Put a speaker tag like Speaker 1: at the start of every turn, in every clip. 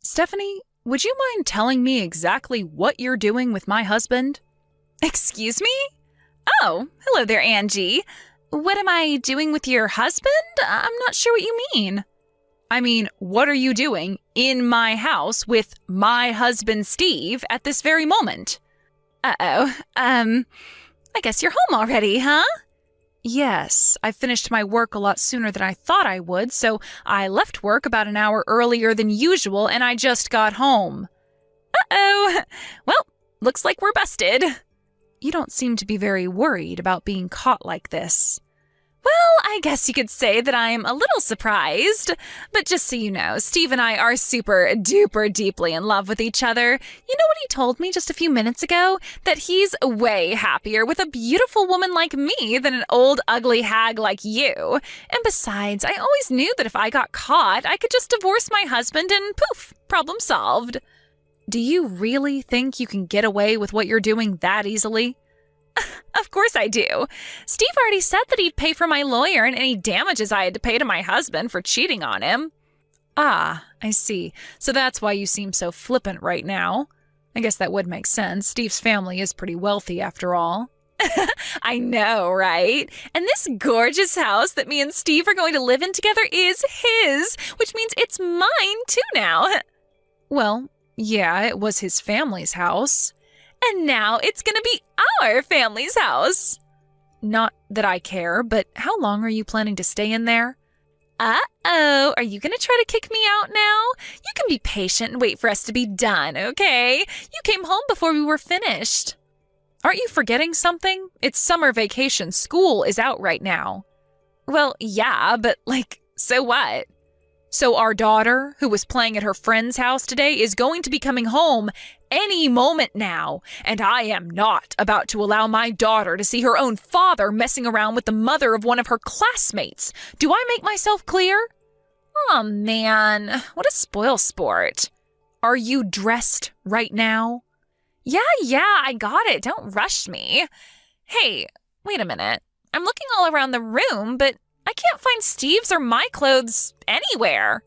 Speaker 1: Stephanie, would you mind telling me exactly what you're doing with my husband?
Speaker 2: Excuse me? Oh, hello there, Angie. What am I doing with your husband? I'm not sure what you mean.
Speaker 1: I mean, what are you doing in my house with my husband, Steve, at this very moment?
Speaker 2: Uh-oh. I guess you're home already, huh?
Speaker 1: Yes, I finished my work a lot sooner than I thought I would, so I left work about an hour earlier than usual, and I just got home.
Speaker 2: Uh-oh. Well, looks like we're busted.
Speaker 1: You don't seem to be very worried about being caught like this.
Speaker 2: Well, I guess you could say that I'm a little surprised. But just so you know, Steve and I are super duper deeply in love with each other. You know what he told me just a few minutes ago? That he's way happier with a beautiful woman like me than an old ugly hag like you. And besides, I always knew that if I got caught, I could just divorce my husband and poof, problem solved.
Speaker 1: Do you really think you can get away with what you're doing that easily?
Speaker 2: Of course I do. Steve already said that he'd pay for my lawyer and any damages I had to pay to my husband for cheating on him.
Speaker 1: Ah, I see. So that's why you seem so flippant right now. I guess that would make sense. Steve's family is pretty wealthy after all.
Speaker 2: I know, right? And this gorgeous house that me and Steve are going to live in together is his, which means it's mine too now.
Speaker 1: Well, yeah, it was his family's house.
Speaker 2: And now it's going to be our family's house.
Speaker 1: Not that I care, but how long are you planning to stay in there?
Speaker 2: Uh-oh, are you going to try to kick me out now? You can be patient and wait for us to be done, okay? You came home before we were finished.
Speaker 1: Aren't you forgetting something? It's summer vacation. School is out right now.
Speaker 2: Well, yeah, but so what?
Speaker 1: So our daughter, who was playing at her friend's house today, is going to be coming home any moment now, and I am not about to allow my daughter to see her own father messing around with the mother of one of her classmates. Do I make myself clear?
Speaker 2: Oh, man, what a spoil sport.
Speaker 1: Are you dressed right now?
Speaker 2: Yeah, I got it. Don't rush me. Hey, wait a minute. I'm looking all around the room, but I can't find Steve's or my clothes anywhere.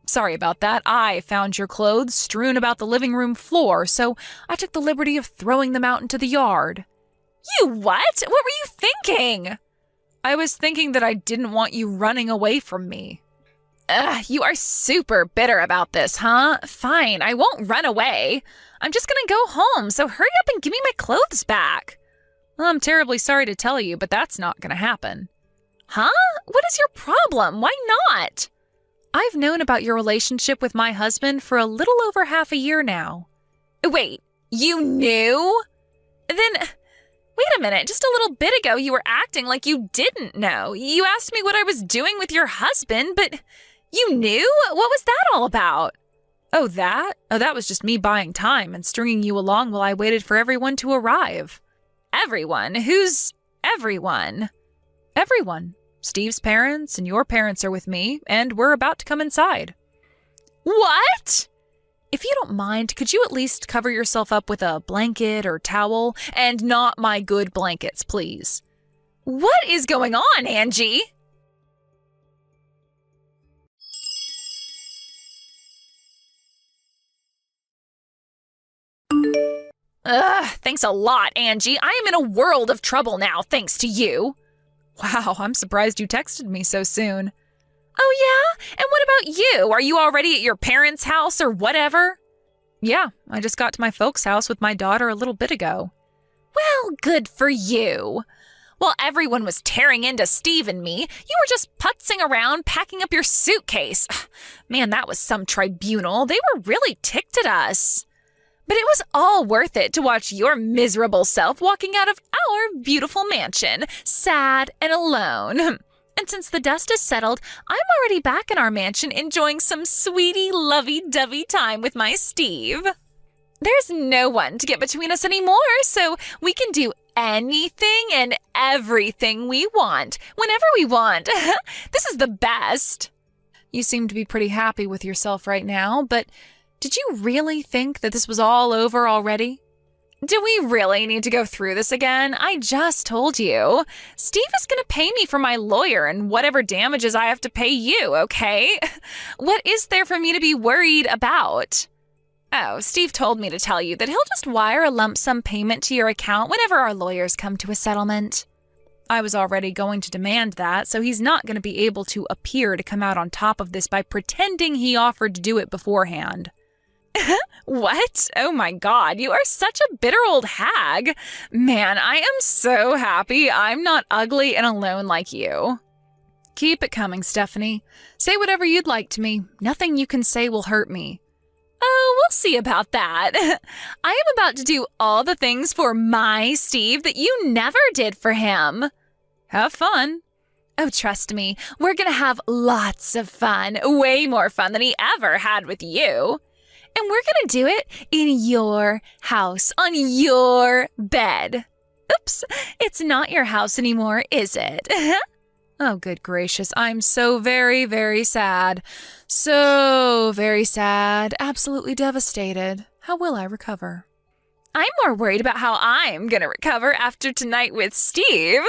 Speaker 1: Sorry about that. I found your clothes strewn about the living room floor, so I took the liberty of throwing them out into the yard.
Speaker 2: You what? What were you thinking?
Speaker 1: I was thinking that I didn't want you running away from me.
Speaker 2: Ugh, you are super bitter about this, huh? Fine, I won't run away. I'm just gonna go home, so hurry up and give me my clothes back.
Speaker 1: Well, I'm terribly sorry to tell you, but that's not gonna happen.
Speaker 2: Huh? What is your problem? Why not?
Speaker 1: I've known about your relationship with my husband for a little over half a year now.
Speaker 2: Wait, you knew? Then, wait a minute, just a little bit ago you were acting like you didn't know. You asked me what I was doing with your husband, but you knew? What was that all about?
Speaker 1: Oh, that? Oh, that was just me buying time and stringing you along while I waited for everyone to arrive.
Speaker 2: Everyone? Who's everyone?
Speaker 1: Everyone. Steve's parents and your parents are with me, and we're about to come inside.
Speaker 2: What?
Speaker 1: If you don't mind, could you at least cover yourself up with a blanket or towel? And not my good blankets, please.
Speaker 2: What is going on, Angie? Ugh, thanks a lot, Angie. I am in a world of trouble now, thanks to you.
Speaker 1: Wow, I'm surprised you texted me so soon.
Speaker 2: Oh, yeah? And what about you? Are you already at your parents' house or whatever?
Speaker 1: Yeah, I just got to my folks' house with my daughter a little bit ago.
Speaker 2: Well, good for you. While everyone was tearing into Steve and me, you were just putzing around packing up your suitcase. Man, that was some tribunal. They were really ticked at us. But it was all worth it to watch your miserable self walking out of our beautiful mansion, sad and alone. And since the dust is settled, I'm already back in our mansion enjoying some sweetie, lovey-dovey time with my Steve. There's no one to get between us anymore, so we can do anything and everything we want, whenever we want. This is the best.
Speaker 1: You seem to be pretty happy with yourself right now, but did you really think that this was all over already? Do we really need to go through this again? I just told you. Steve is going to pay me for my lawyer and whatever damages I have to pay you, okay? What is there for me to be worried about? Oh, Steve told me to tell you that he'll just wire a lump sum payment to your account whenever our lawyers come to a settlement. I was already going to demand that, so he's not going to be able to appear to come out on top of this by pretending he offered to do it beforehand. What? Oh my God, you are such a bitter old hag. Man, I am so happy I'm not ugly and alone like you. Keep it coming, Stephanie. Say whatever you'd like to me. Nothing you can say will hurt me. Oh, we'll see about that. I am about to do all the things for my Steve that you never did for him. Have fun. Oh, trust me, we're gonna have lots of fun. Way more fun than he ever had with you. And we're gonna do it in your house, on your bed. Oops, it's not your house anymore, is it? Oh, good gracious, I'm so very, very sad. So very sad, absolutely devastated. How will I recover? I'm more worried about how I'm gonna recover after tonight with Steve.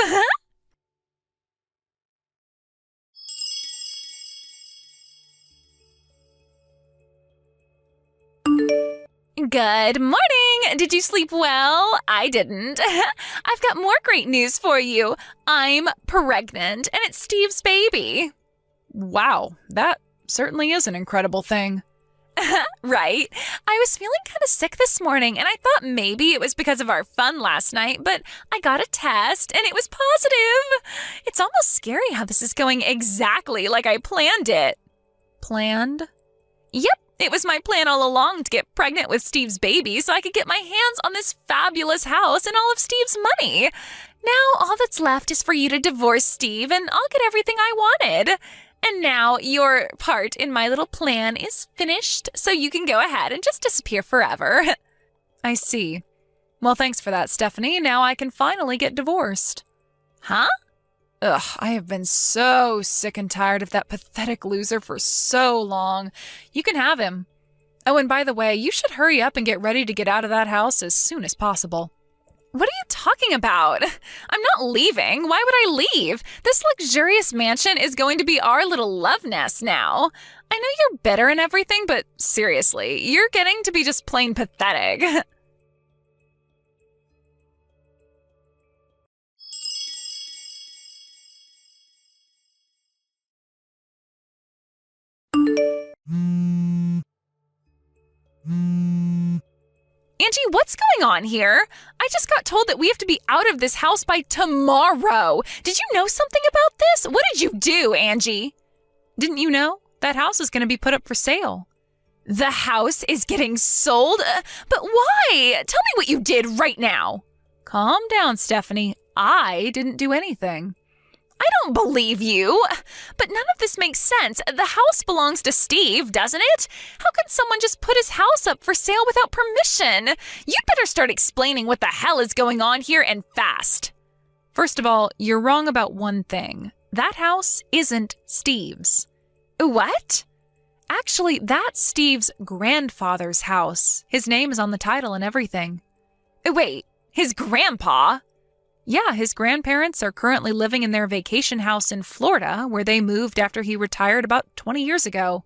Speaker 1: Good morning! Did you sleep well? I didn't. I've got more great news for you. I'm pregnant, and it's Steve's baby. Wow, that certainly is an incredible thing. Right? I was feeling kind of sick this morning, and I thought maybe it was because of our fun last night, but I got a test, and it was positive. It's almost scary how this is going exactly like I planned it. Planned? Yep. It was my plan all along to get pregnant with Steve's baby so I could get my hands on this fabulous house and all of Steve's money. Now all that's left is for you to divorce Steve and I'll get everything I wanted. And now your part in my little plan is finished, so you can go ahead and just disappear forever. I see. Well, thanks for that, Stephanie. Now I can finally get divorced. Huh? Ugh, I have been so sick and tired of that pathetic loser for so long. You can have him. Oh, and by the way, you should hurry up and get ready to get out of that house as soon as possible. What are you talking about? I'm not leaving. Why would I leave? This luxurious mansion is going to be our little love nest now. I know you're bitter and everything, but seriously, you're getting to be just plain pathetic. Angie, what's going on here? I just got told that we have to be out of this house by tomorrow. Did you know something about this? What did you do, Angie? Didn't you know? That house is going to be put up for sale. The house is getting sold? But why? Tell me what you did right now. Calm down, Stephanie. I didn't do anything. I don't believe you. But none of this makes sense. The house belongs to Steve, doesn't it? How can someone just put his house up for sale without permission? You'd better start explaining what the hell is going on here and fast. First of all, you're wrong about one thing. That house isn't Steve's. What? Actually, that's Steve's grandfather's house. His name is on the title and everything. Wait, his grandpa? Yeah, his grandparents are currently living in their vacation house in Florida, where they moved after he retired about 20 years ago.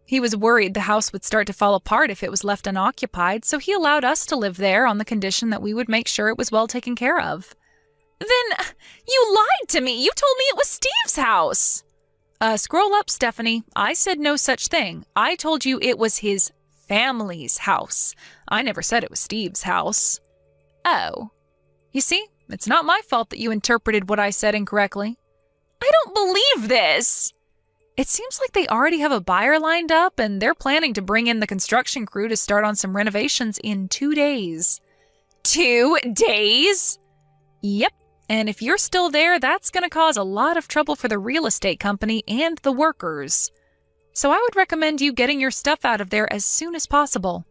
Speaker 1: He was worried the house would start to fall apart if it was left unoccupied, so he allowed us to live there on the condition that we would make sure it was well taken care of. Then you lied to me. You told me it was Steve's house. Scroll up, Stephanie. I said no such thing. I told you it was his family's house. I never said it was Steve's house. Oh. You see? It's not my fault that you interpreted what I said incorrectly. I don't believe this. It seems like they already have a buyer lined up and they're planning to bring in the construction crew to start on some renovations in 2 days. 2 days? Yep. And if you're still there, that's going to cause a lot of trouble for the real estate company and the workers. So I would recommend you getting your stuff out of there as soon as possible.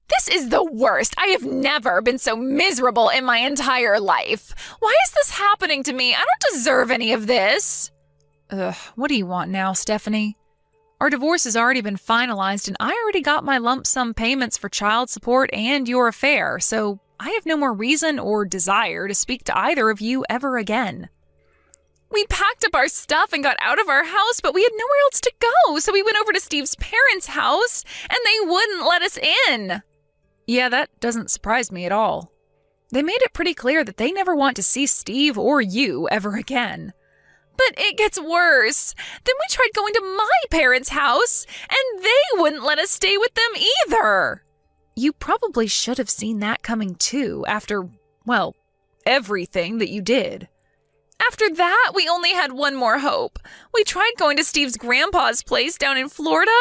Speaker 1: This is the worst. I have never been so miserable in my entire life. Why is this happening to me? I don't deserve any of this. Ugh, what do you want now, Stephanie? Our divorce has already been finalized, and I already got my lump sum payments for child support and your affair, so I have no more reason or desire to speak to either of you ever again.
Speaker 2: We packed up our stuff and got out of our house, but we had nowhere else to go, so we went over to Steve's parents' house, and they wouldn't let us in.
Speaker 1: Yeah, that doesn't surprise me at all. They made it pretty clear that they never want to see Steve or you ever again.
Speaker 2: But it gets worse. Then we tried going to my parents' house, and they wouldn't let us stay with them either.
Speaker 1: You probably should have seen that coming too after, well, everything that you did.
Speaker 2: After that, we only had one more hope. We tried going to Steve's grandpa's place down in Florida.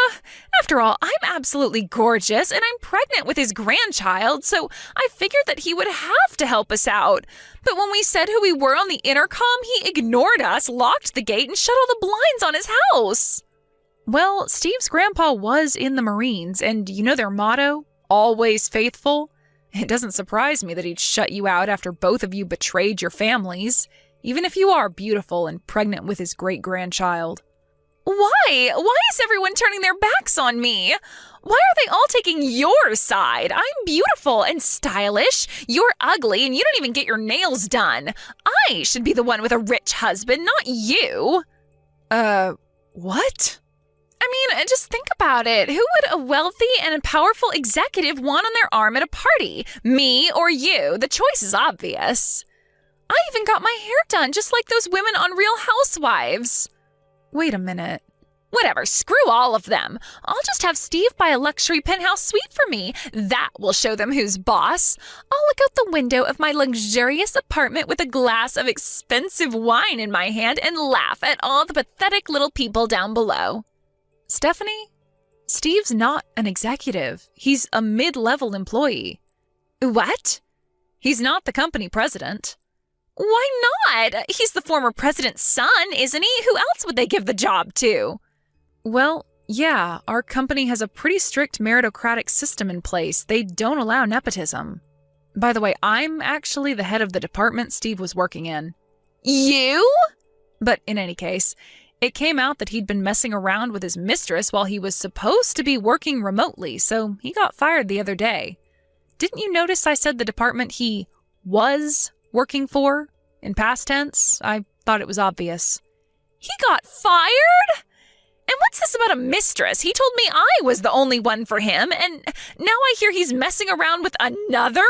Speaker 2: After all, I'm absolutely gorgeous, and I'm pregnant with his grandchild, so I figured that he would have to help us out. But when we said who we were on the intercom, he ignored us, locked the gate, and shut all the blinds on his house.
Speaker 1: Well, Steve's grandpa was in the Marines, and you know their motto? Always faithful? It doesn't surprise me that he'd shut you out after both of you betrayed your families. Even if you are beautiful and pregnant with his great-grandchild.
Speaker 2: Why? Why is everyone turning their backs on me? Why are they all taking your side? I'm beautiful and stylish. You're ugly and you don't even get your nails done. I should be the one with a rich husband, not you.
Speaker 1: What?
Speaker 2: I mean, just think about it. Who would a wealthy and a powerful executive want on their arm at a party? Me or you? The choice is obvious. I even got my hair done, just like those women on Real Housewives.
Speaker 1: Wait a minute.
Speaker 2: Whatever, screw all of them. I'll just have Steve buy a luxury penthouse suite for me. That will show them who's boss. I'll look out the window of my luxurious apartment with a glass of expensive wine in my hand and laugh at all the pathetic little people down below.
Speaker 1: Stephanie, Steve's not an executive. He's a mid-level employee.
Speaker 2: What?
Speaker 1: He's not the company president.
Speaker 2: Why not? He's the former president's son, isn't he? Who else would they give the job to?
Speaker 1: Well, yeah, our company has a pretty strict meritocratic system in place. They don't allow nepotism. By the way, I'm actually the head of the department Steve was working in.
Speaker 2: You?
Speaker 1: But in any case, it came out that he'd been messing around with his mistress while he was supposed to be working remotely, so he got fired the other day. Didn't you notice I said the department he was working for in past tense? I thought it was obvious.
Speaker 2: He got fired? And what's this about a mistress? He told me I was the only one for him, and now I hear he's messing around with another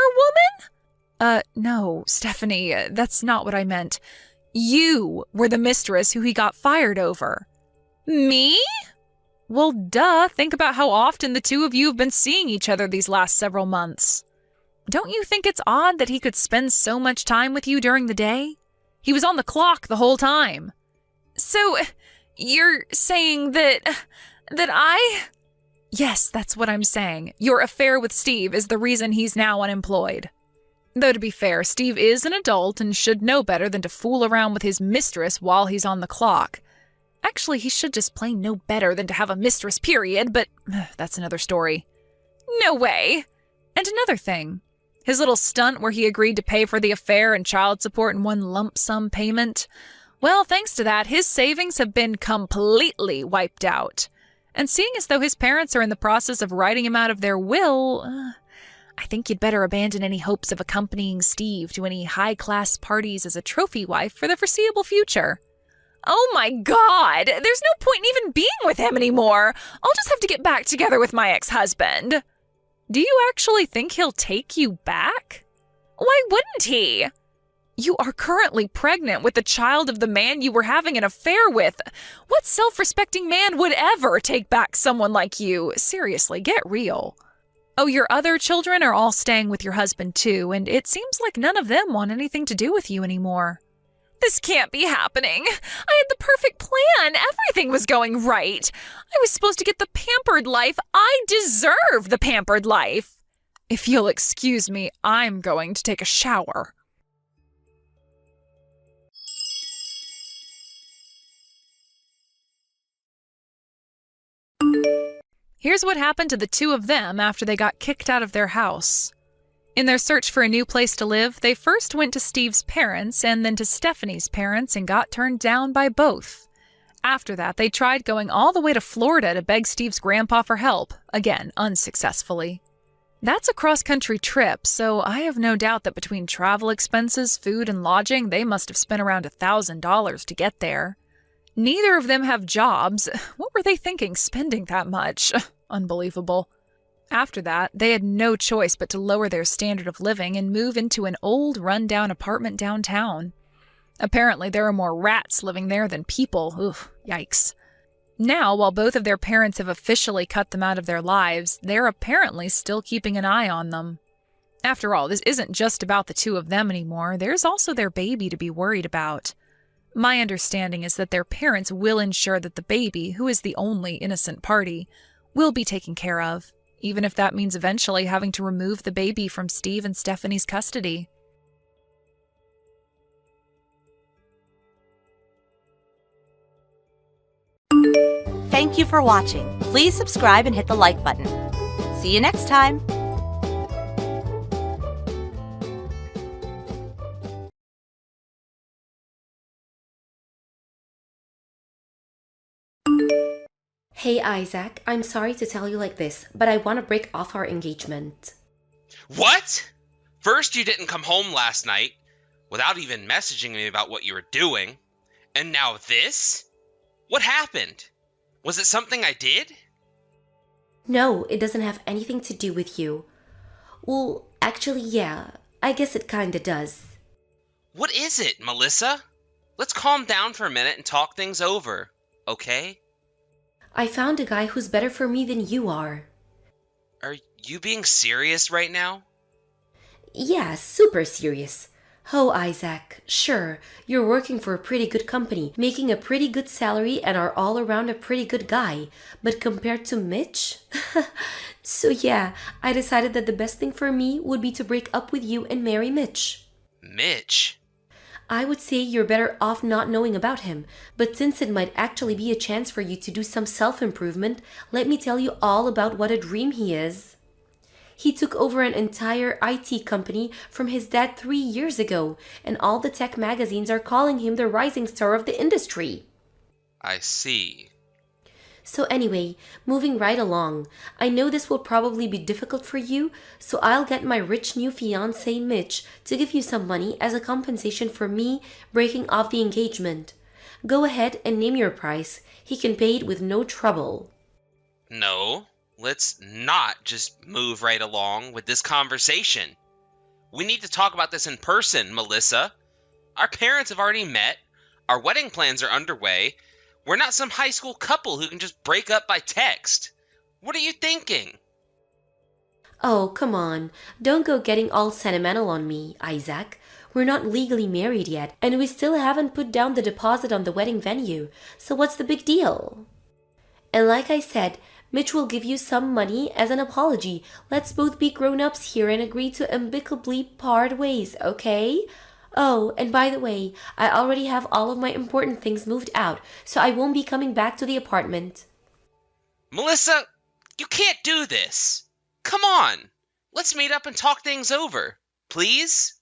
Speaker 2: woman?
Speaker 1: No, Stephanie, that's not what I meant. You were the mistress who he got fired over.
Speaker 2: Me?
Speaker 1: Well, duh. Think about how often the two of you have been seeing each other these last several months. Don't you think it's odd that he could spend so much time with you during the day? He was on the clock the whole time.
Speaker 2: So, you're saying that I...
Speaker 1: Yes, that's what I'm saying. Your affair with Steve is the reason he's now unemployed. Though to be fair, Steve is an adult and should know better than to fool around with his mistress while he's on the clock. Actually, he should just plain know better than to have a mistress, period, but that's another story.
Speaker 2: No way.
Speaker 1: And another thing. His little stunt where he agreed to pay for the affair and child support in one lump sum payment. Well, thanks to that, his savings have been completely wiped out. And seeing as though his parents are in the process of writing him out of their will, I think you'd better abandon any hopes of accompanying Steve to any high-class parties as a trophy wife for the foreseeable future.
Speaker 2: Oh my God! There's no point in even being with him anymore. I'll just have to get back together with my ex-husband.
Speaker 1: Do you actually think he'll take you back?
Speaker 2: Why wouldn't he?
Speaker 1: You are currently pregnant with the child of the man you were having an affair with. What self-respecting man would ever take back someone like you? Seriously, get real. Oh, your other children are all staying with your husband too, and it seems like none of them want anything to do with you anymore.
Speaker 2: This can't be happening. I had the perfect plan. Everything was going right. I was supposed to get the pampered life. I deserve the pampered life.
Speaker 1: If you'll excuse me, I'm going to take a shower. Here's what happened to the two of them after they got kicked out of their house. In their search for a new place to live, they first went to Steve's parents and then to Stephanie's parents and got turned down by both. After that, they tried going all the way to Florida to beg Steve's grandpa for help, again, unsuccessfully. That's a cross-country trip, so I have no doubt that between travel expenses, food, and lodging, they must have spent around $1,000 to get there. Neither of them have jobs. What were they thinking, spending that much? Unbelievable. After that, they had no choice but to lower their standard of living and move into an old, run-down apartment downtown. Apparently, there are more rats living there than people. Oof, yikes. Now, while both of their parents have officially cut them out of their lives, they're apparently still keeping an eye on them. After all, this isn't just about the two of them anymore. There's also their baby to be worried about. My understanding is that their parents will ensure that the baby, who is the only innocent party, will be taken care of, even if that means eventually having to remove the baby from Steve and Stephanie's custody.
Speaker 3: Thank you for watching. Please subscribe and hit the like button. See you next time.
Speaker 4: Hey Isaac, I'm sorry to tell you like this, but I want to break off our engagement.
Speaker 5: What? First, you didn't come home last night without even messaging me about what you were doing. And now this? What happened? Was it something I did?
Speaker 4: No, it doesn't have anything to do with you. Well, actually, yeah, I guess it kinda does.
Speaker 5: What is it, Melissa? Let's calm down for a minute and talk things over, okay?
Speaker 4: I found a guy who's better for me than you are.
Speaker 5: Are you being serious right now?
Speaker 4: Yeah, super serious. Oh, Isaac, sure, you're working for a pretty good company, making a pretty good salary and are all around a pretty good guy. But compared to Mitch? So yeah, I decided that the best thing for me would be to break up with you and marry Mitch.
Speaker 5: Mitch?
Speaker 4: I would say you're better off not knowing about him, but since it might actually be a chance for you to do some self-improvement, let me tell you all about what a dream he is. He took over an entire IT company from his dad 3 years ago, and all the tech magazines are calling him the rising star of the industry.
Speaker 5: I see.
Speaker 4: So anyway, moving right along, I know this will probably be difficult for you, so I'll get my rich new fiancé Mitch to give you some money as a compensation for me breaking off the engagement. Go ahead and name your price. He can pay it with no trouble.
Speaker 5: No, let's not just move right along with this conversation. We need to talk about this in person, Melissa. Our parents have already met. Our wedding plans are underway. We're not some high school couple who can just break up by text. What are you thinking?
Speaker 4: Oh, come on. Don't go getting all sentimental on me, Isaac. We're not legally married yet, and we still haven't put down the deposit on the wedding venue, so what's the big deal? And like I said, Mitch will give you some money as an apology. Let's both be grown-ups here and agree to amicably part ways, okay? Oh, and by the way, I already have all of my important things moved out, so I won't be coming back to the apartment.
Speaker 5: Melissa, you can't do this. Come on. Let's meet up and talk things over. Please?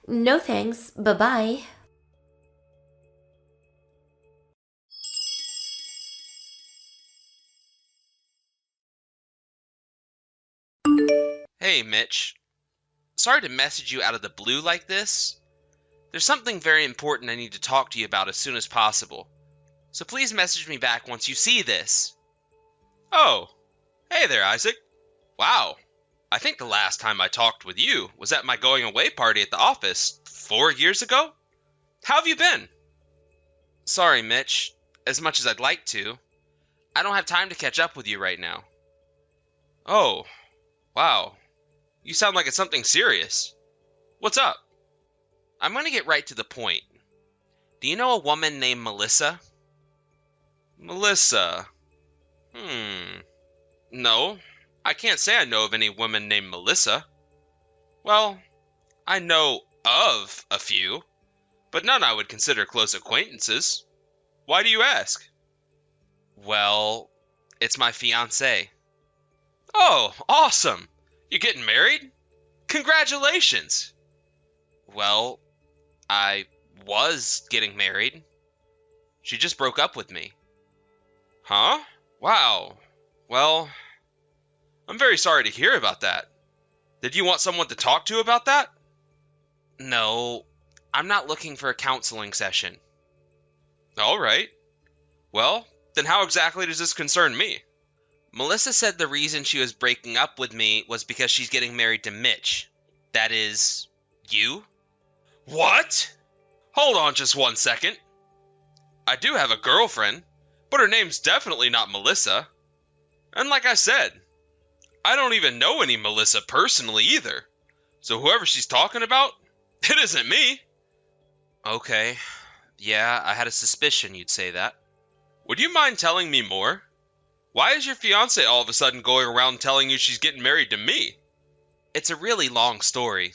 Speaker 4: No thanks, bye-bye.
Speaker 5: Hey, Mitch. Sorry to message you out of the blue like this. There's something very important I need to talk to you about as soon as possible. So please message me back once you see this. Oh, hey there, Isaac. Wow, I think the last time I talked with you was at my going away party at the office 4 years ago. How have you been? Sorry, Mitch. As much as I'd like to, I don't have time to catch up with you right now. Oh, wow. You sound like it's something serious. What's up? I'm going to get right to the point. Do you know a woman named Melissa? Melissa? No, I can't say I know of any woman named Melissa. Well, I know of a few, but none I would consider close acquaintances. Why do you ask? Well, it's my fiancé. Oh, awesome! You getting married? Congratulations! Well, I was getting married. She just broke up with me. Huh? Wow. Well, I'm very sorry to hear about that. Did you want someone to talk to about that? No, I'm not looking for a counseling session. All right. Well, then how exactly does this concern me? Melissa said the reason she was breaking up with me was because she's getting married to Mitch. That is, you? What? Hold on just 1 second. I do have a girlfriend, but her name's definitely not Melissa. And like I said, I don't even know any Melissa personally either. So whoever she's talking about, it isn't me. Okay. Yeah, I had a suspicion you'd say that. Would you mind telling me more? Why is your fiancée all of a sudden going around telling you she's getting married to me? It's a really long story.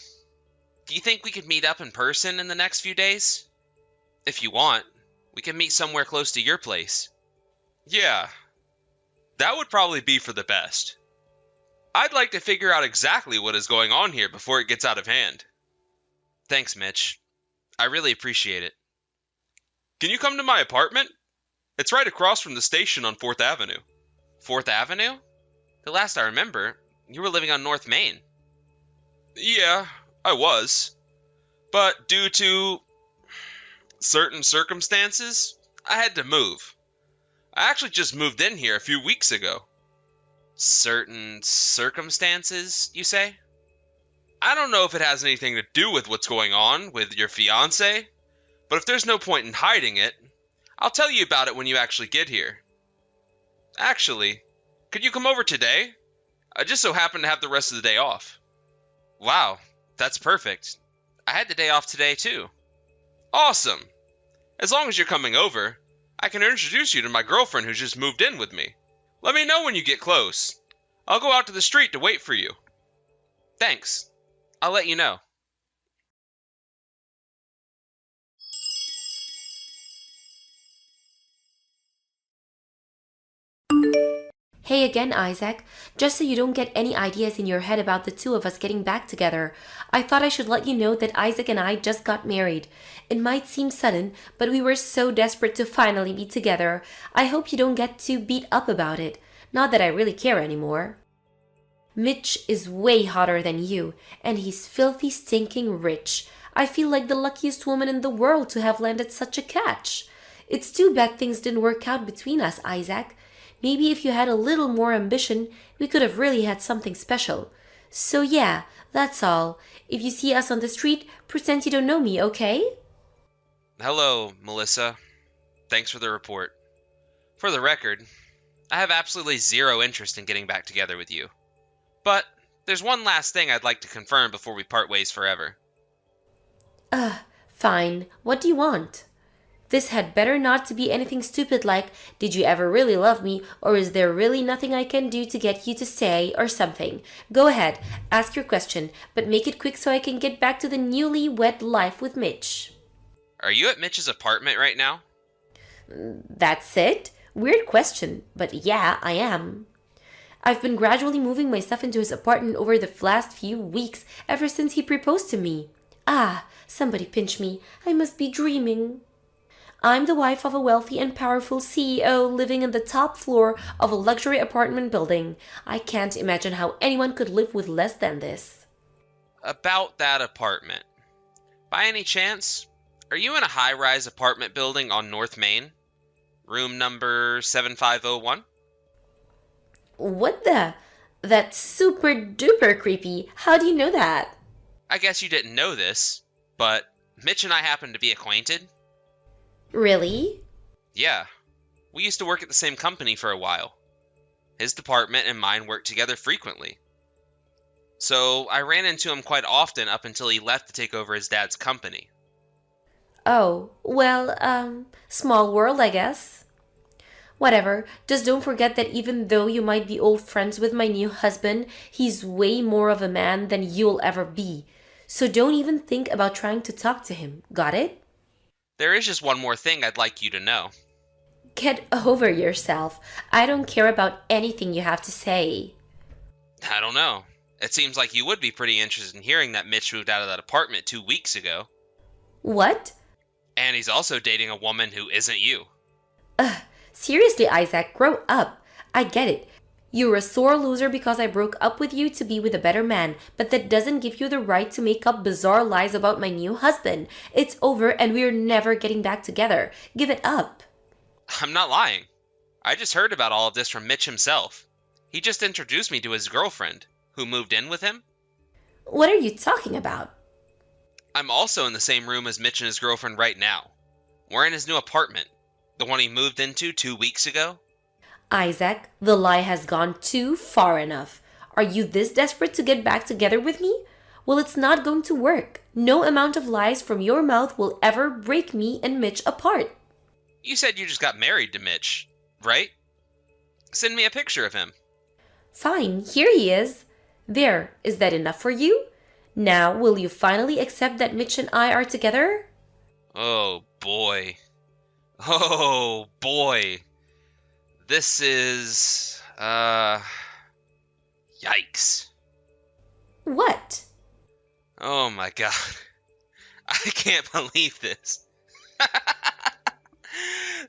Speaker 5: Do you think we could meet up in person in the next few days? If you want, we can meet somewhere close to your place. Yeah, that would probably be for the best. I'd like to figure out exactly what is going on here before it gets out of hand. Thanks, Mitch. I really appreciate it. Can you come to my apartment? It's right across from the station on 4th Avenue. 4th Avenue? The last I remember, you were living on North Main. Yeah, I was. But due to certain circumstances, I had to move. I actually just moved in here a few weeks ago. Certain circumstances, you say? I don't know if it has anything to do with what's going on with your fiancé, but if there's no point in hiding it, I'll tell you about it when you actually get here. Actually, could you come over today? I just so happen to have the rest of the day off. Wow, that's perfect. I had the day off today too. Awesome. As long as you're coming over, I can introduce you to my girlfriend who's just moved in with me. Let me know when you get close. I'll go out to the street to wait for you. Thanks. I'll let you know.
Speaker 4: Hey again, Isaac. Just so you don't get any ideas in your head about the two of us getting back together, I thought I should let you know that Isaac and I just got married. It might seem sudden, but we were so desperate to finally be together. I hope you don't get too beat up about it. Not that I really care anymore. Mitch is way hotter than you, and he's filthy stinking rich. I feel like the luckiest woman in the world to have landed such a catch. It's too bad things didn't work out between us, Isaac. Maybe if you had a little more ambition, we could have really had something special. So yeah, that's all. If you see us on the street, pretend you don't know me, okay?
Speaker 5: Hello, Melissa. Thanks for the report. For the record, I have absolutely zero interest in getting back together with you. But there's one last thing I'd like to confirm before we part ways forever.
Speaker 4: Fine. What do you want? This had better not to be anything stupid like, did you ever really love me, or is there really nothing I can do to get you to stay, or something. Go ahead, ask your question, but make it quick so I can get back to the newly-wed life with Mitch.
Speaker 5: Are you at Mitch's apartment right now?
Speaker 4: That's it? Weird question, but yeah, I am. I've been gradually moving my stuff into his apartment over the last few weeks, ever since he proposed to me. Ah, somebody pinch me. I must be dreaming. I'm the wife of a wealthy and powerful CEO living on the top floor of a luxury apartment building. I can't imagine how anyone could live with less than this.
Speaker 5: About that apartment. By any chance, are you in a high-rise apartment building on North Main? Room number 7501?
Speaker 4: What the? That's super duper creepy. How do you know that?
Speaker 5: I guess you didn't know this, but Mitch and I happen to be acquainted.
Speaker 4: Really?
Speaker 5: Yeah. We used to work at the same company for a while. His department and mine worked together frequently. So I ran into him quite often up until he left to take over his dad's company.
Speaker 4: Oh, well, small world, I guess. Whatever, just don't forget that even though you might be old friends with my new husband, he's way more of a man than you'll ever be. So don't even think about trying to talk to him, got it?
Speaker 5: There is just one more thing I'd like you to know.
Speaker 4: Get over yourself. I don't care about anything you have to say.
Speaker 5: I don't know. It seems like you would be pretty interested in hearing that Mitch moved out of that apartment 2 weeks ago.
Speaker 4: What?
Speaker 5: And he's also dating a woman who isn't you.
Speaker 4: Ugh, seriously, Isaac, grow up. I get it. You're a sore loser because I broke up with you to be with a better man, but that doesn't give you the right to make up bizarre lies about my new husband. It's over and we're never getting back together. Give it up.
Speaker 5: I'm not lying. I just heard about all of this from Mitch himself. He just introduced me to his girlfriend, who moved in with him.
Speaker 4: What are you talking about?
Speaker 5: I'm also in the same room as Mitch and his girlfriend right now. We're in his new apartment, the one he moved into 2 weeks ago.
Speaker 4: Isaac, the lie has gone too far enough. Are you this desperate to get back together with me? Well, it's not going to work. No amount of lies from your mouth will ever break me and Mitch apart.
Speaker 5: You said you just got married to Mitch, right? Send me a picture of him.
Speaker 4: Fine, here he is. There, is that enough for you? Now, will you finally accept that Mitch and I are together?
Speaker 5: Oh boy. Oh boy. This is, yikes.
Speaker 4: What?
Speaker 5: Oh my god. I can't believe this.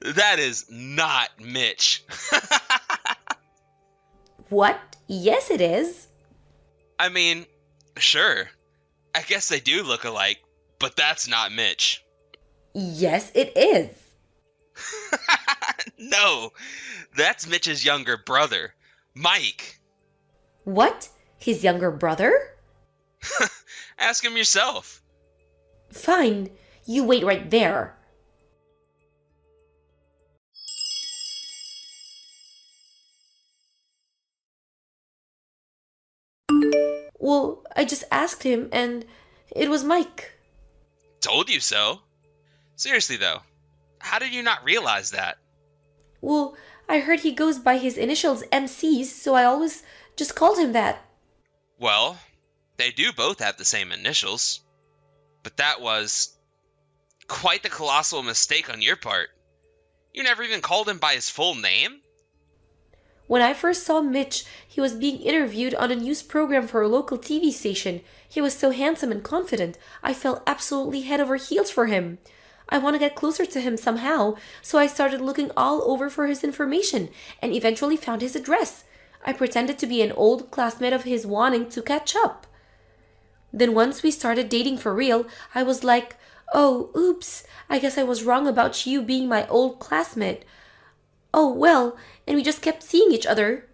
Speaker 5: That is not Mitch.
Speaker 4: What? Yes, it is.
Speaker 5: I mean, sure. I guess they do look alike, but that's not Mitch.
Speaker 4: Yes, it is.
Speaker 5: No, that's Mitch's younger brother, Mike.
Speaker 4: What? His younger brother?
Speaker 5: Ask him yourself.
Speaker 4: Fine, you wait right there. Well, I just asked him and it was Mike.
Speaker 5: Told you so. Seriously though, how did you not realize that?
Speaker 4: Well, I heard he goes by his initials MCs, so I always just called him that.
Speaker 5: Well, they do both have the same initials. But that was quite the colossal mistake on your part. You never even called him by his full name?
Speaker 4: When I first saw Mitch, he was being interviewed on a news program for a local TV station. He was so handsome and confident, I fell absolutely head over heels for him. I want to get closer to him somehow, so I started looking all over for his information and eventually found his address. I pretended to be an old classmate of his wanting to catch up. Then once we started dating for real, I was like, oh, oops, I guess I was wrong about you being my old classmate. Oh, well, and we just kept seeing each other.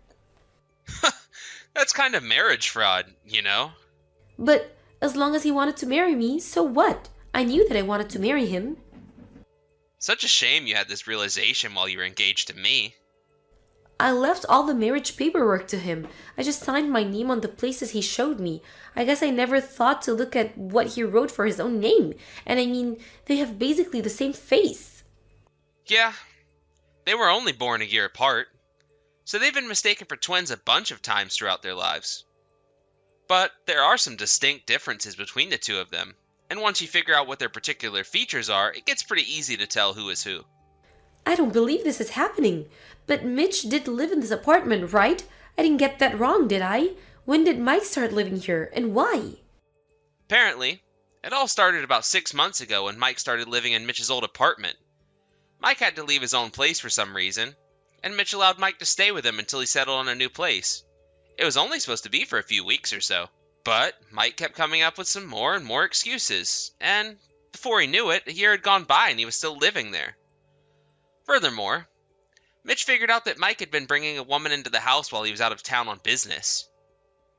Speaker 5: That's kind of marriage fraud, you know?
Speaker 4: But as long as he wanted to marry me, so what? I knew that I wanted to marry him.
Speaker 5: Such a shame you had this realization while you were engaged to me.
Speaker 4: I left all the marriage paperwork to him. I just signed my name on the places he showed me. I guess I never thought to look at what he wrote for his own name. And I mean, they have basically the same face.
Speaker 5: Yeah, they were only born a year apart, so they've been mistaken for twins a bunch of times throughout their lives. But there are some distinct differences between the two of them, and once you figure out what their particular features are, it gets pretty easy to tell who is who.
Speaker 4: I don't believe this is happening. But Mitch did live in this apartment, right? I didn't get that wrong, did I? When did Mike start living here, and why?
Speaker 5: Apparently, it all started about 6 months ago when Mike started living in Mitch's old apartment. Mike had to leave his own place for some reason, and Mitch allowed Mike to stay with him until he settled on a new place. It was only supposed to be for a few weeks or so, but Mike kept coming up with some more and more excuses, and before he knew it, a year had gone by and he was still living there. Furthermore, Mitch figured out that Mike had been bringing a woman into the house while he was out of town on business.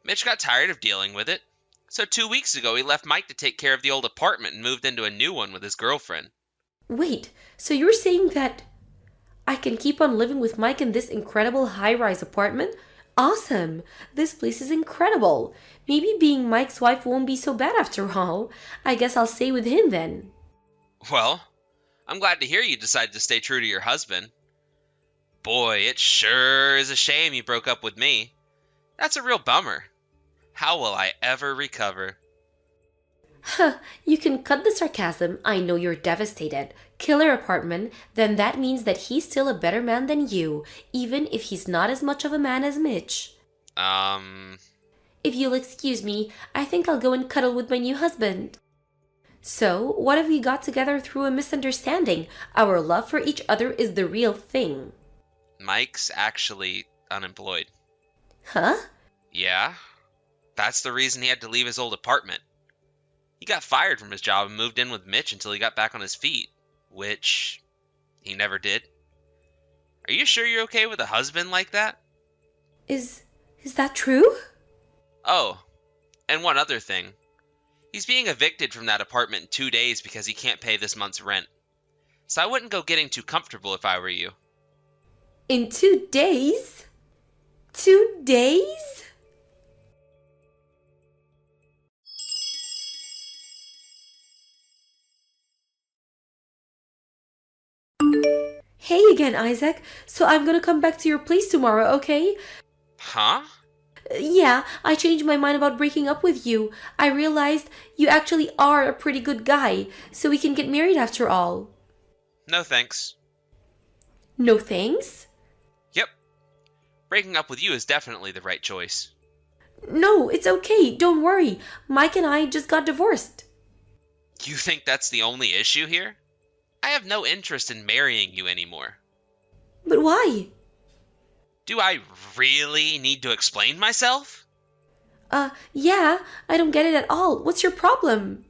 Speaker 5: Mitch got tired of dealing with it, so 2 weeks ago he left Mike to take care of the old apartment and moved into a new one with his girlfriend.
Speaker 4: Wait, so you're saying that I can keep on living with Mike in this incredible high-rise apartment? Awesome! This place is incredible. Maybe being Mike's wife won't be so bad after all. I guess I'll stay with him then.
Speaker 5: Well, I'm glad to hear you decided to stay true to your husband. Boy, it sure is a shame you broke up with me. That's a real bummer. How will I ever recover?
Speaker 4: Huh, you can cut the sarcasm. I know you're devastated. Killer apartment, then that means that he's still a better man than you, even if he's not as much of a man as Mitch. If you'll excuse me, I think I'll go and cuddle with my new husband. So, what if we got together through a misunderstanding? Our love for each other is the real thing.
Speaker 5: Mike's actually unemployed.
Speaker 4: Huh?
Speaker 5: Yeah, that's the reason he had to leave his old apartment. He got fired from his job and moved in with Mitch until he got back on his feet, which he never did. Are you sure you're okay with a husband like that?
Speaker 4: Is that true?
Speaker 5: Oh, and one other thing. He's being evicted from that apartment in 2 days because he can't pay this month's rent. So I wouldn't go getting too comfortable if I were you.
Speaker 4: In 2 days? 2 days? Hey again, Isaac. So I'm gonna come back to your place tomorrow, okay?
Speaker 5: Huh?
Speaker 4: Yeah, I changed my mind about breaking up with you. I realized you actually are a pretty good guy, so we can get married after all.
Speaker 5: No thanks.
Speaker 4: No thanks?
Speaker 5: Yep. Breaking up with you is definitely the right choice.
Speaker 4: No, it's okay. Don't worry. Mike and I just got divorced.
Speaker 5: You think that's the only issue here? I have no interest in marrying you anymore.
Speaker 4: But why?
Speaker 5: Do I really need to explain myself?
Speaker 4: Yeah, I don't get it at all. What's your problem?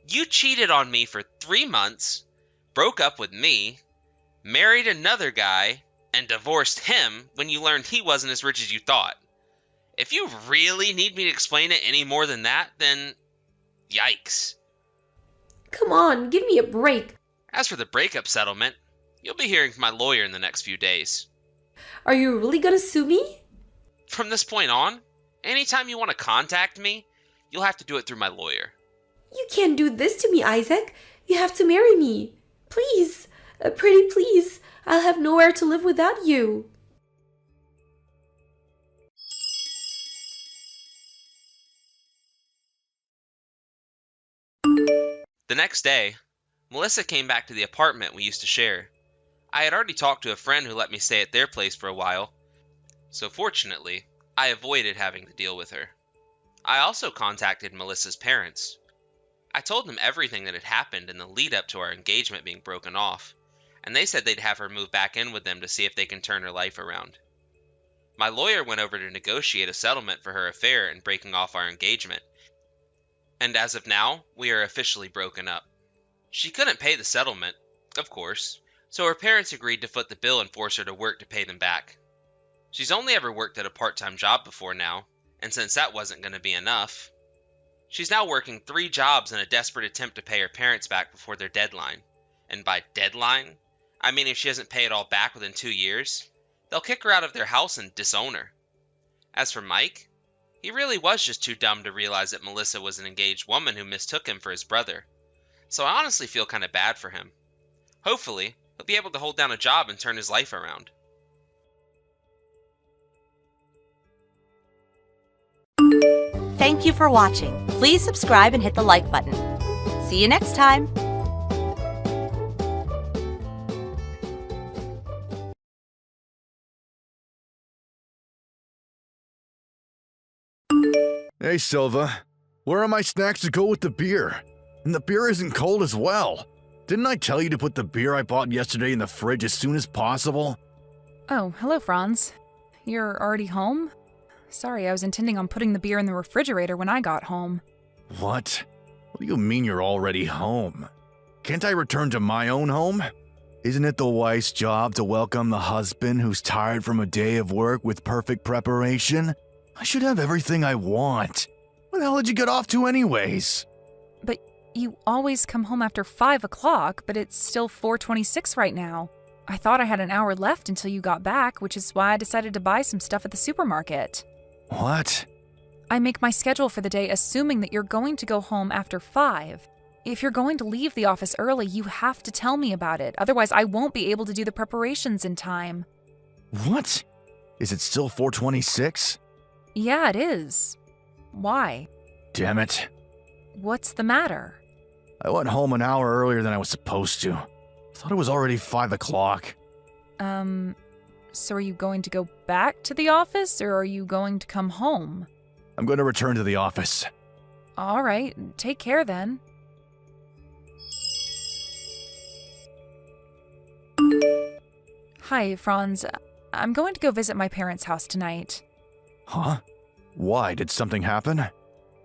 Speaker 5: You cheated on me for 3 months, broke up with me, married another guy, and divorced him when you learned he wasn't as rich as you thought. If you really need me to explain it any more than that, then yikes.
Speaker 4: Come on, give me a break.
Speaker 5: As for the breakup settlement, you'll be hearing from my lawyer in the next few days.
Speaker 4: Are you really gonna sue me?
Speaker 5: From this point on, anytime you want to contact me, you'll have to do it through my lawyer.
Speaker 4: You can't do this to me, Isaac. You have to marry me. Please. Pretty please. I'll have nowhere to live without you.
Speaker 5: The next day, Melissa came back to the apartment we used to share. I had already talked to a friend who let me stay at their place for a while, so fortunately, I avoided having to deal with her. I also contacted Melissa's parents. I told them everything that had happened in the lead up to our engagement being broken off, and they said they'd have her move back in with them to see if they can turn her life around. My lawyer went over to negotiate a settlement for her affair and breaking off our engagement, and as of now, we are officially broken up. She couldn't pay the settlement, of course, so her parents agreed to foot the bill and force her to work to pay them back. She's only ever worked at a part-time job before now, and since that wasn't going to be enough, she's now working 3 jobs in a desperate attempt to pay her parents back before their deadline. And by deadline, I mean if she doesn't pay it all back within 2 years, they'll kick her out of their house and disown her. As for Mike, he really was just too dumb to realize that Melissa was an engaged woman who mistook him for his brother. So I honestly feel kind of bad for him. Hopefully, he'll be able to hold down a job and turn his life around.
Speaker 3: Thank you for watching. Please subscribe and hit the like button. See you next time.
Speaker 6: Hey, Silva. Where are my snacks to go with the beer? And the beer isn't cold as well. Didn't I tell you to put the beer I bought yesterday in the fridge as soon as possible?
Speaker 1: Oh, hello, Franz. You're already home? Sorry, I was intending on putting the beer in the refrigerator when I got home.
Speaker 6: What? What do you mean you're already home? Can't I return to my own home? Isn't it the wife's job to welcome the husband who's tired from a day of work with perfect preparation? I should have everything I want. Where the hell did you get off to anyways?
Speaker 1: But you always come home after 5 o'clock, but it's still 4:26 right now. I thought I had an hour left until you got back, which is why I decided to buy some stuff at the supermarket.
Speaker 6: What?
Speaker 1: I make my schedule for the day assuming that you're going to go home after 5. If you're going to leave the office early, you have to tell me about it. Otherwise, I won't be able to do the preparations in time.
Speaker 6: What? Is it still 4:26?
Speaker 1: Yeah, it is. Why?
Speaker 6: Damn it.
Speaker 1: What's the matter?
Speaker 6: I went home an hour earlier than I was supposed to. Thought it was already 5 o'clock.
Speaker 1: So are you going to go back to the office, or are you going to come home?
Speaker 6: I'm going to return to the office.
Speaker 1: All right, take care then. Hi, Franz. I'm going to go visit my parents' house tonight.
Speaker 6: Huh? Why? Did something happen?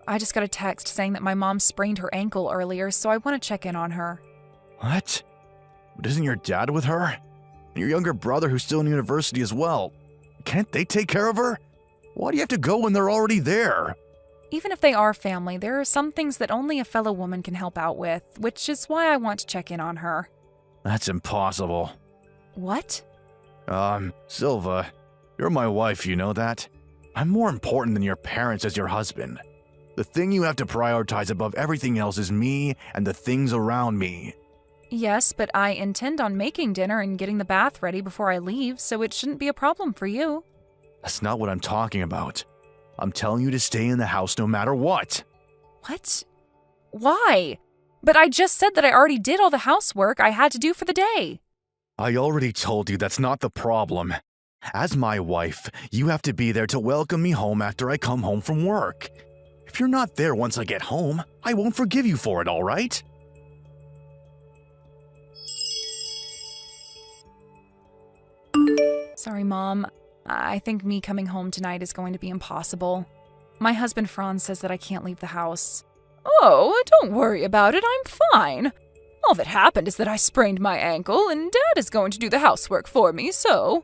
Speaker 1: I just got a text saying that my mom sprained her ankle earlier, so I want to check in on her.
Speaker 6: What? But isn't your dad with her? And your younger brother who's still in university as well. Can't they take care of her? Why do you have to go when they're already there?
Speaker 1: Even if they are family, there are some things that only a fellow woman can help out with, which is why I want to check in on her.
Speaker 6: That's impossible.
Speaker 1: What?
Speaker 6: Silva, you're my wife, you know that? I'm more important than your parents as your husband. The thing you have to prioritize above everything else is me and the things around me.
Speaker 1: Yes, but I intend on making dinner and getting the bath ready before I leave, so it shouldn't be a problem for you.
Speaker 6: That's not what I'm talking about. I'm telling you to stay in the house no matter what.
Speaker 1: What? Why? But I just said that I already did all the housework I had to do for the day.
Speaker 6: I already told you that's not the problem. As my wife, you have to be there to welcome me home after I come home from work. If you're not there once I get home, I won't forgive you for it, all right?
Speaker 1: Sorry, Mom. I think me coming home tonight is going to be impossible. My husband Franz says that I can't leave the house. Oh, don't worry about it. I'm fine. All that happened is that I sprained my ankle, and Dad is going to do the housework for me, so...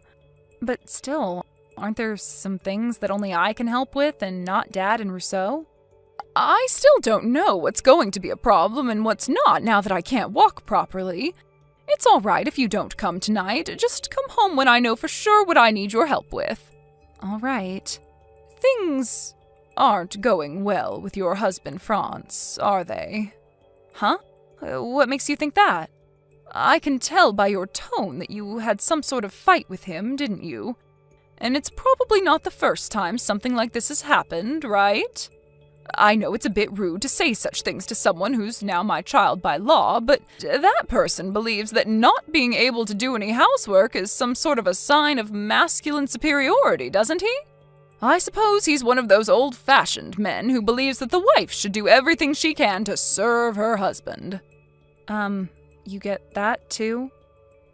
Speaker 1: But still, aren't there some things that only I can help with and not Dad and Rousseau? I still don't know what's going to be a problem and what's not now that I can't walk properly. It's all right if you don't come tonight. Just come home when I know for sure what I need your help with. All right. Things aren't going well with your husband, Franz, are they? Huh? What makes you think that? I can tell by your tone that you had some sort of fight with him, didn't you? And it's probably not the first time something like this has happened, right? I know it's a bit rude to say such things to someone who's now my child by law, but that person believes that not being able to do any housework is some sort of a sign of masculine superiority, doesn't he? I suppose he's one of those old-fashioned men who believes that the wife should do everything she can to serve her husband. You get that too?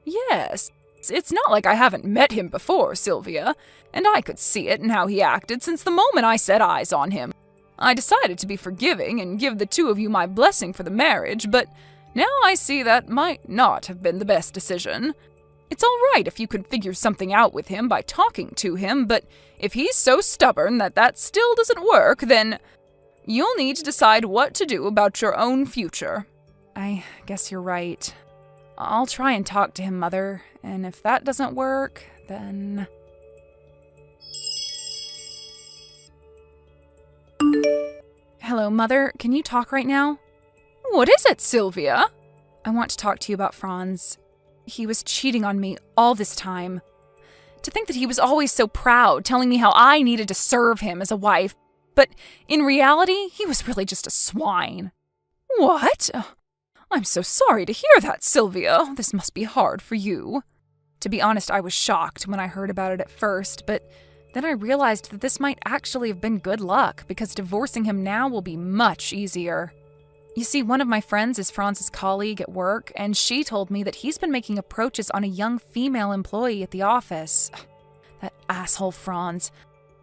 Speaker 1: Yes. It's not like I haven't met him before, Sylvia, and I could see it in how he acted since the moment I set eyes on him. I decided to be forgiving and give the two of you my blessing for the marriage, but now I see that might not have been the best decision. It's all right if you could figure something out with him by talking to him, but if he's so stubborn that that still doesn't work, then you'll need to decide what to do about your own future. I guess you're right. I'll try and talk to him, Mother, and if that doesn't work, then... Hello, Mother. Can you talk right now? What is it, Sylvia? I want to talk to you about Franz. He was cheating on me all this time. To think that he was always so proud, telling me how I needed to serve him as a wife, but in reality, he was really just a swine. What? I'm so sorry to hear that, Sylvia. This must be hard for you. To be honest, I was shocked when I heard about it at first, but then I realized that this might actually have been good luck, because divorcing him now will be much easier. You see, one of my friends is Franz's colleague at work, and she told me that he's been making approaches on a young female employee at the office. That asshole Franz.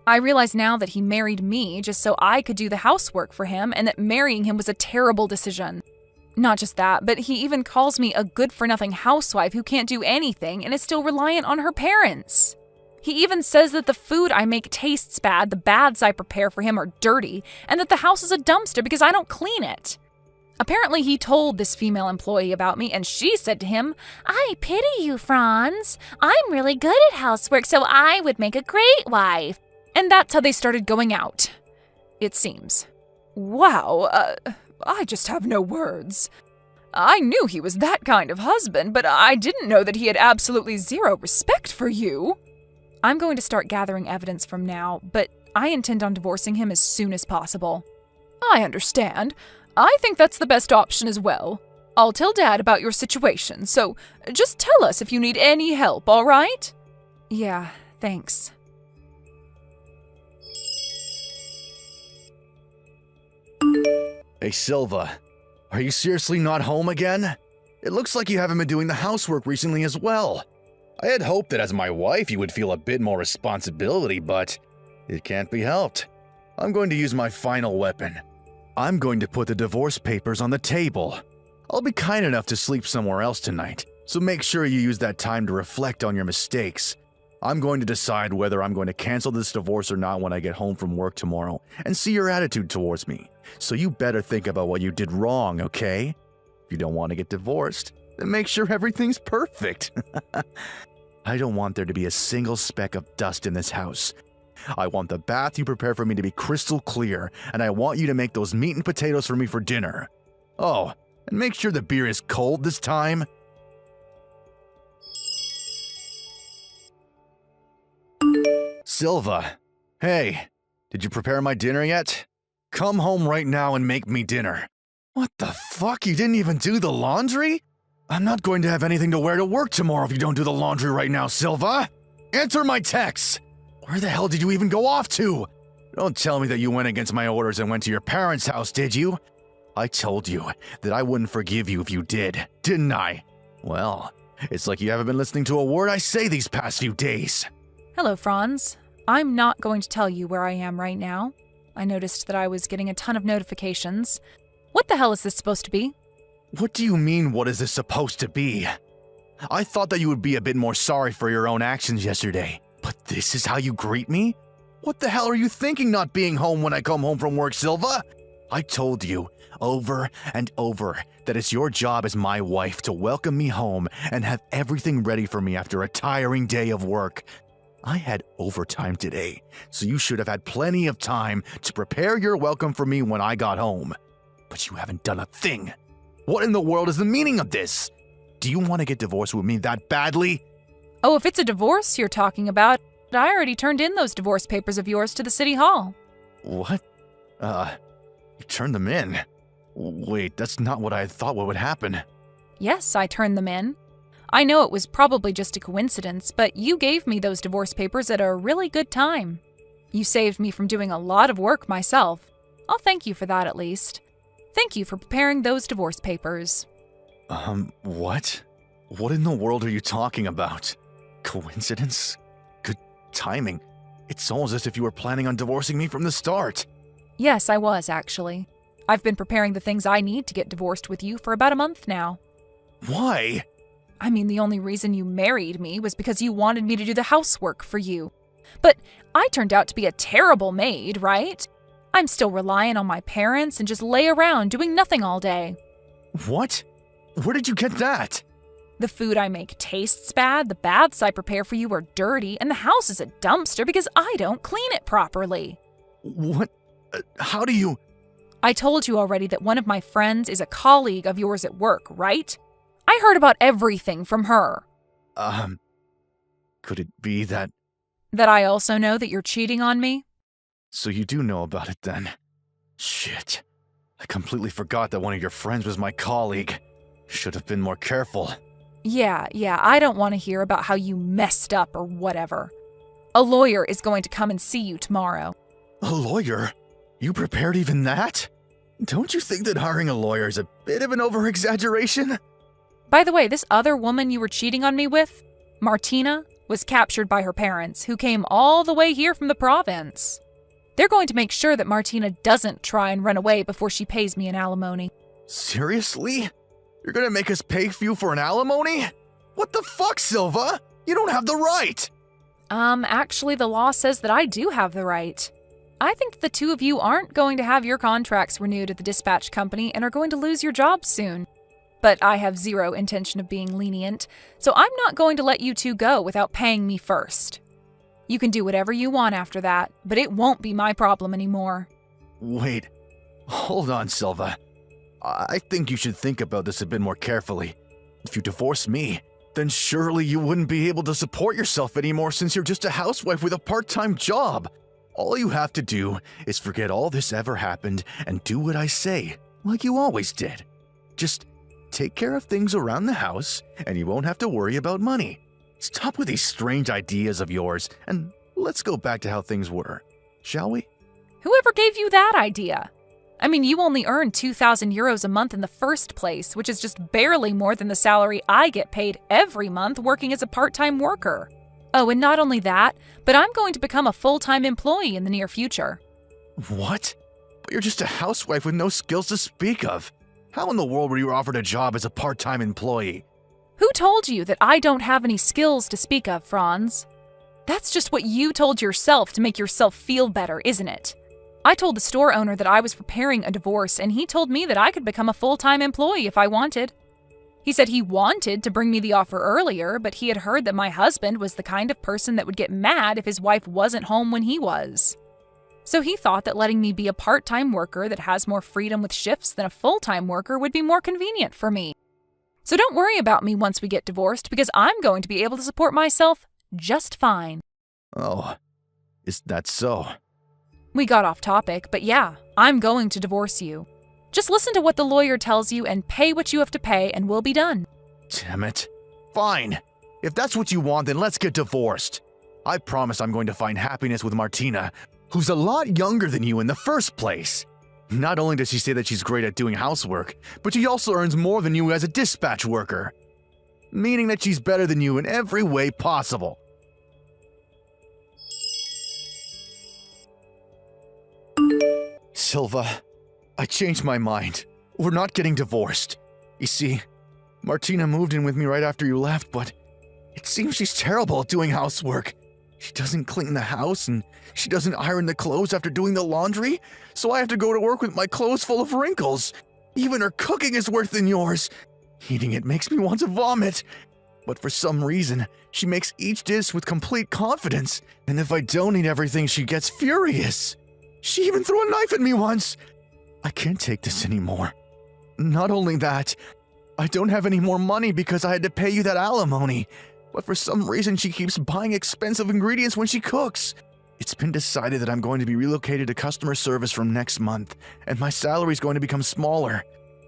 Speaker 1: I realize now that he married me just so I could do the housework for him, and that marrying him was a terrible decision. Not just that, but he even calls me a good-for-nothing housewife who can't do anything and is still reliant on her parents. He even says that the food I make tastes bad, the baths I prepare for him are dirty, and that the house is a dumpster because I don't clean it. Apparently he told this female employee about me, and she said to him, "I pity you, Franz. I'm really good at housework, so I would make a great wife." And that's how they started going out, it seems. Wow, I just have no words. I knew he was that kind of husband, but I didn't know that he had absolutely zero respect for you. I'm going to start gathering evidence from now, but I intend on divorcing him as soon as possible. I understand. I think that's the best option as well. I'll tell Dad about your situation, so just tell us if you need any help, all right? Yeah, thanks.
Speaker 6: Hey, Silva, are you seriously not home again? It looks like you haven't been doing the housework recently as well. I had hoped that as my wife you would feel a bit more responsibility, but it can't be helped. I'm going to use my final weapon. I'm going to put the divorce papers on the table. I'll be kind enough to sleep somewhere else tonight, so make sure you use that time to reflect on your mistakes. I'm going to decide whether I'm going to cancel this divorce or not when I get home from work tomorrow and see your attitude towards me. So you better think about what you did wrong, okay? If you don't want to get divorced, then make sure everything's perfect. I don't want there to be a single speck of dust in this house. I want the bath you prepare for me to be crystal clear, and I want you to make those meat and potatoes for me for dinner. Oh, and make sure the beer is cold this time. Silva, hey, did you prepare my dinner yet? Come home right now and make me dinner. What the fuck? You didn't even do the laundry? I'm not going to have anything to wear to work tomorrow if you don't do the laundry right now, Silva. Answer my texts. Where the hell did you even go off to? Don't tell me that you went against my orders and went to your parents' house, did you? I told you that I wouldn't forgive you if you did, didn't I? Well, it's like you haven't been listening to a word I say these past few days.
Speaker 1: Hello, Franz. I'm not going to tell you where I am right now. I noticed that I was getting a ton of notifications. What the hell is this supposed to be?
Speaker 6: What do you mean, what is this supposed to be? I thought that you would be a bit more sorry for your own actions yesterday, but this is how you greet me? What the hell are you thinking not being home when I come home from work, Silva? I told you over and over that it's your job as my wife to welcome me home and have everything ready for me after a tiring day of work. I had overtime today, so you should have had plenty of time to prepare your welcome for me when I got home. But you haven't done a thing. What in the world is the meaning of this? Do you want to get divorced with me that badly?
Speaker 1: Oh, if it's a divorce you're talking about, I already turned in those divorce papers of yours to the city hall.
Speaker 6: What? You turned them in? Wait, that's not what I thought would happen.
Speaker 1: Yes, I turned them in. I know it was probably just a coincidence, but you gave me those divorce papers at a really good time. You saved me from doing a lot of work myself. I'll thank you for that at least. Thank you for preparing those divorce papers.
Speaker 6: What? What in the world are you talking about? Coincidence? Good timing. It's almost as if you were planning on divorcing me from the start.
Speaker 1: Yes, I was, actually. I've been preparing the things I need to get divorced with you for about a month now.
Speaker 6: Why?
Speaker 1: I mean, the only reason you married me was because you wanted me to do the housework for you. But I turned out to be a terrible maid, right? I'm still relying on my parents and just lay around doing nothing all day.
Speaker 6: What? Where did you get that?
Speaker 1: The food I make tastes bad, the baths I prepare for you are dirty, and the house is a dumpster because I don't clean it properly.
Speaker 6: What? How do you...
Speaker 1: I told you already that one of my friends is a colleague of yours at work, right? I heard about everything from her.
Speaker 6: Could it be that...
Speaker 1: That I also know that you're cheating on me?
Speaker 6: So you do know about it then? Shit. I completely forgot that one of your friends was my colleague. Should have been more careful.
Speaker 1: Yeah, I don't want to hear about how you messed up or whatever. A lawyer is going to come and see you tomorrow.
Speaker 6: A lawyer? You prepared even that? Don't you think that hiring a lawyer is a bit of an over-exaggeration?
Speaker 1: By the way, this other woman you were cheating on me with, Martina, was captured by her parents, who came all the way here from the province. They're going to make sure that Martina doesn't try and run away before she pays me an alimony.
Speaker 6: Seriously? You're gonna make us pay you for an alimony? What the fuck, Silva? You don't have the right!
Speaker 1: Actually, the law says that I do have the right. I think the two of you aren't going to have your contracts renewed at the dispatch company and are going to lose your jobs soon. But I have zero intention of being lenient, so I'm not going to let you two go without paying me first. You can do whatever you want after that, but it won't be my problem anymore.
Speaker 6: Wait, hold on, Silva. I think you should think about this a bit more carefully. If you divorce me, then surely you wouldn't be able to support yourself anymore since you're just a housewife with a part-time job. All you have to do is forget all this ever happened and do what I say, like you always did. Just take care of things around the house and you won't have to worry about money. Stop with these strange ideas of yours and let's go back to how things were, shall we?
Speaker 1: Whoever gave you that idea? I mean, you only earn 2,000 euros a month in the first place, which is just barely more than the salary I get paid every month working as a part-time worker. Oh, and not only that, but I'm going to become a full-time employee in the near future.
Speaker 6: What? But you're just a housewife with no skills to speak of. How in the world were you offered a job as a part-time employee?
Speaker 1: Who told you that I don't have any skills to speak of, Franz? That's just what you told yourself to make yourself feel better, isn't it? I told the store owner that I was preparing a divorce, and he told me that I could become a full-time employee if I wanted. He said he wanted to bring me the offer earlier, but he had heard that my husband was the kind of person that would get mad if his wife wasn't home when he was. So he thought that letting me be a part-time worker that has more freedom with shifts than a full-time worker would be more convenient for me. So don't worry about me once we get divorced, because I'm going to be able to support myself just fine.
Speaker 6: Oh, is that so?
Speaker 1: We got off topic, but yeah, I'm going to divorce you. Just listen to what the lawyer tells you and pay what you have to pay and we'll be done.
Speaker 6: Damn it. Fine. If that's what you want, then let's get divorced. I promise I'm going to find happiness with Martina, who's a lot younger than you in the first place. Not only does she say that she's great at doing housework, but she also earns more than you as a dispatch worker. Meaning that she's better than you in every way possible. Silva, I changed my mind. We're not getting divorced. You see, Martina moved in with me right after you left, but it seems she's terrible at doing housework. She doesn't clean the house, and she doesn't iron the clothes after doing the laundry, so I have to go to work with my clothes full of wrinkles. Even her cooking is worse than yours. Eating it makes me want to vomit. But for some reason, she makes each dish with complete confidence, and if I don't eat everything, she gets furious. She even threw a knife at me once. I can't take this anymore. Not only that, I don't have any more money because I had to pay you that alimony. But for some reason, she keeps buying expensive ingredients when she cooks. It's been decided that I'm going to be relocated to customer service from next month, and my salary is going to become smaller.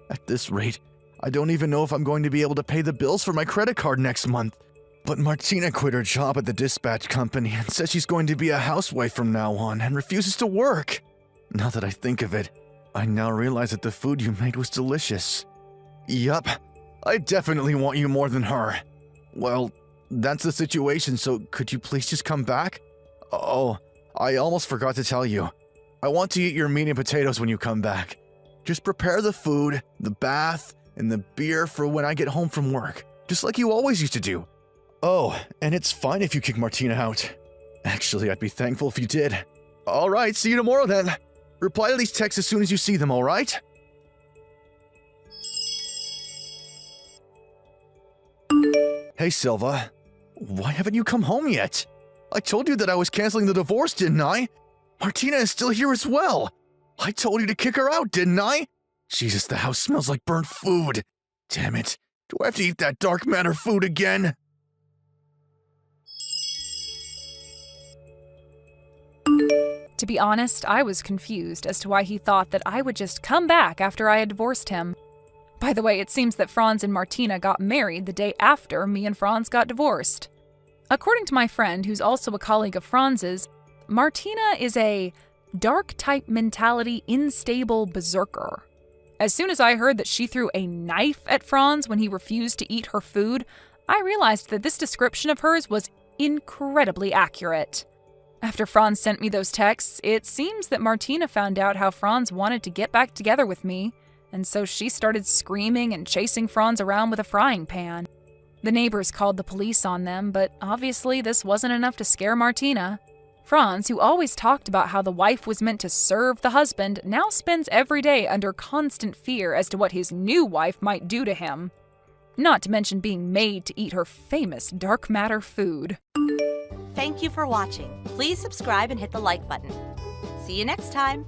Speaker 6: At this rate, I don't even know if I'm going to be able to pay the bills for my credit card next month. But Martina quit her job at the dispatch company and says she's going to be a housewife from now on and refuses to work. Now that I think of it, I now realize that the food you made was delicious. Yup, I definitely want you more than her. Well, that's the situation, so could you please just come back? Oh, I almost forgot to tell you. I want to eat your meat and potatoes when you come back. Just prepare the food, the bath, and the beer for when I get home from work, just like you always used to do. Oh, and it's fine if you kick Martina out. Actually, I'd be thankful if you did. All right, see you tomorrow then. Reply to these texts as soon as you see them, all right? Hey, Silva. Why haven't you come home yet? I told you that I was canceling the divorce, didn't I? Martina is still here as well. I told you to kick her out, didn't I? Jesus, the house smells like burnt food. Damn it. Do I have to eat that dark matter food again?
Speaker 1: To be honest, I was confused as to why he thought that I would just come back after I had divorced him. By the way, it seems that Franz and Martina got married the day after me and Franz got divorced. According to my friend, who's also a colleague of Franz's, Martina is a dark-type mentality, unstable berserker. As soon as I heard that she threw a knife at Franz when he refused to eat her food, I realized that this description of hers was incredibly accurate. After Franz sent me those texts, it seems that Martina found out how Franz wanted to get back together with me, and so she started screaming and chasing Franz around with a frying pan. The neighbors called the police on them, but obviously this wasn't enough to scare Martina. Franz, who always talked about how the wife was meant to serve the husband, now spends every day under constant fear as to what his new wife might do to him. Not to mention being made to eat her famous dark matter food.
Speaker 3: Thank you for watching. Please subscribe and hit the like button. See you next time.